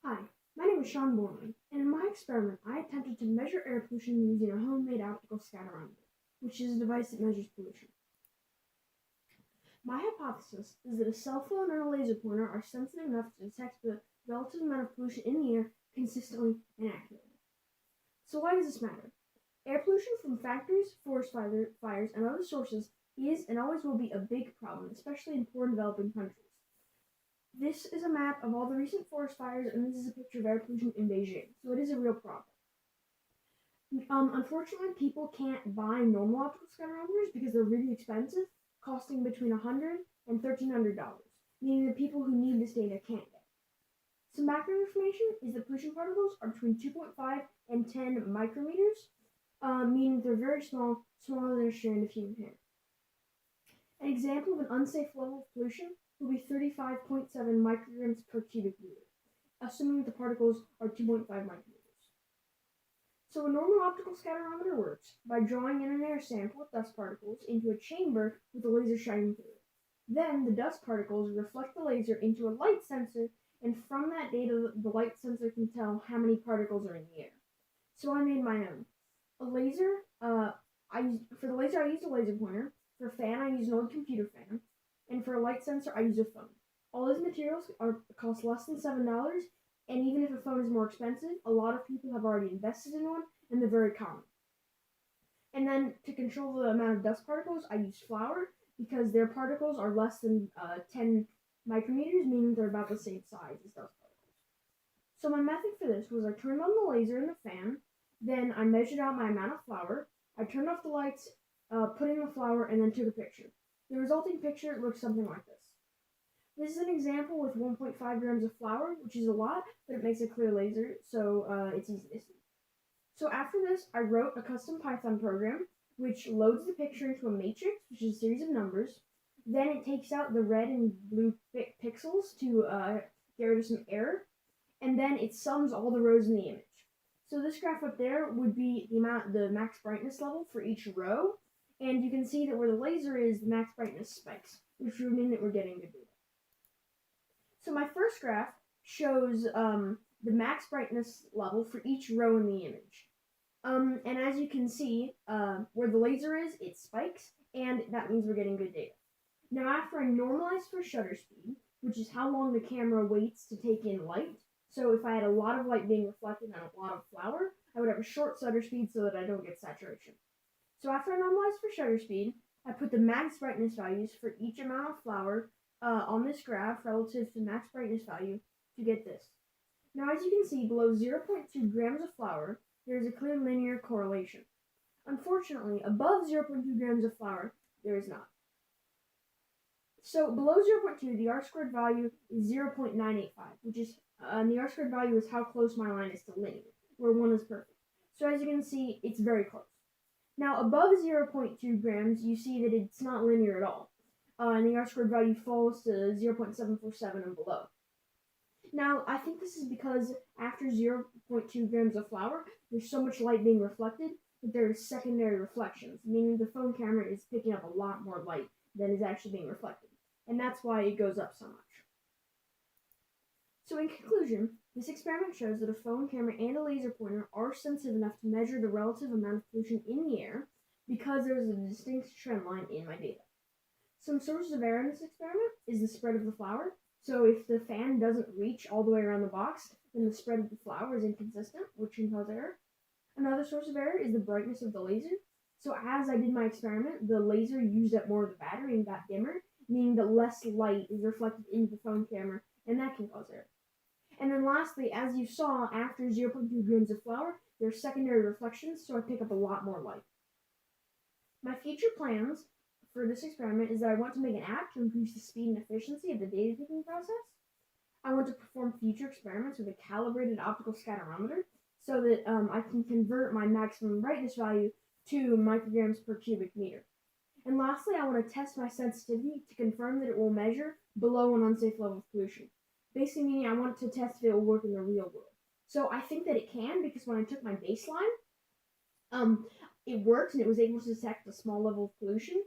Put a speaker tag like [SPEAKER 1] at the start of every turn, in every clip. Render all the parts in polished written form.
[SPEAKER 1] Hi, my name is Sean Borman, and in my experiment, I attempted to measure air pollution using a homemade optical scatterometer, which is a device that measures pollution. My hypothesis is that a cell phone and a laser pointer are sensitive enough to detect the relative amount of pollution in the air consistently and accurately. So why does this matter? Air pollution from factories, forest fires, and other sources is and always will be a big problem, especially in poor and developing countries. This is a map of all the recent forest fires, and this is a picture of air pollution in Beijing, so it is a real problem. Unfortunately, people can't buy normal optical scatterometers because they're really expensive, costing between $100 and $1,300, meaning that people who need this data can't get it. Some background information is that pollution particles are between 2.5 and 10 micrometers, meaning they're very small, smaller than a strand of human hair. An example of an unsafe level of pollution will be 35.7 micrograms per cubic meter, assuming that the particles are 2.5 micrometers. So a normal optical scatterometer works by drawing in an air sample with dust particles into a chamber with a laser shining through it. Then the dust particles reflect the laser into a light sensor, and from that data, the light sensor can tell how many particles are in the air. So I made my own. For the laser, I used a laser pointer. For a fan, I used an old computer fan. And for a light sensor, I use a phone. All these materials cost less than $7, and even if a phone is more expensive, a lot of people have already invested in one, and they're very common. And then to control the amount of dust particles, I use flour, because their particles are less than 10 micrometers, meaning they're about the same size as dust particles. So my method for this was I turned on the laser in the fan, then I measured out my amount of flour, I turned off the lights, put in the flour, and then took a picture. The resulting picture looks something like this. This is an example with 1.5 grams of flour, which is a lot, but it makes a clear laser, so it's easy to see. So after this, I wrote a custom Python program, which loads the picture into a matrix, which is a series of numbers. Then it takes out the red and blue pixels to get rid of some error, and then it sums all the rows in the image. So this graph up there would be the max brightness level for each row, and you can see that where the laser is, the max brightness spikes, which would mean that we're getting good data. So my first graph shows the max brightness level for each row in the image. And as you can see, where the laser is, it spikes, and that means we're getting good data. Now after I normalize for shutter speed, which is how long the camera waits to take in light, so if I had a lot of light being reflected and a lot of flour, I would have a short shutter speed so that I don't get saturation. So after I normalized for shutter speed, I put the max brightness values for each amount of flour on this graph relative to max brightness value to get this. Now as you can see, below 0.2 grams of flour, there is a clear linear correlation. Unfortunately, above 0.2 grams of flour, there is not. So below 0.2, the R-squared value is 0.985, which is, and the R-squared value is how close my line is to linear, where 1 is perfect. So as you can see, it's very close. Now, above 0.2 grams, you see that it's not linear at all, and the R-squared value falls to 0.747 and below. Now, I think this is because after 0.2 grams of flour, there's so much light being reflected that there are secondary reflections, meaning the phone camera is picking up a lot more light than is actually being reflected, and that's why it goes up so much. So in conclusion, this experiment shows that a phone camera and a laser pointer are sensitive enough to measure the relative amount of pollution in the air because there is a distinct trend line in my data. Some sources of error in this experiment is the spread of the flour. So if the fan doesn't reach all the way around the box, then the spread of the flour is inconsistent, which can cause error. Another source of error is the brightness of the laser. So as I did my experiment, the laser used up more of the battery and got dimmer, meaning that less light is reflected into the phone camera, and that can cause error. And then lastly, as you saw, after 0.2 grams of flour, there are secondary reflections, so I pick up a lot more light. My future plans for this experiment is that I want to make an app to increase the speed and efficiency of the data taking process. I want to perform future experiments with a calibrated optical scatterometer so that I can convert my maximum brightness value to micrograms per cubic meter. And lastly, I want to test my sensitivity to confirm that it will measure below an unsafe level of pollution. Basically meaning I want to test if it will work in the real world. So I think that it can, because when I took my baseline, it worked and it was able to detect a small level of pollution.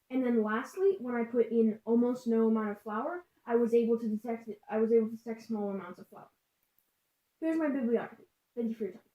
[SPEAKER 1] And then lastly, when I put in almost no amount of flour, I was able to detect small amounts of flour. Here's my bibliography. Thank you for your time.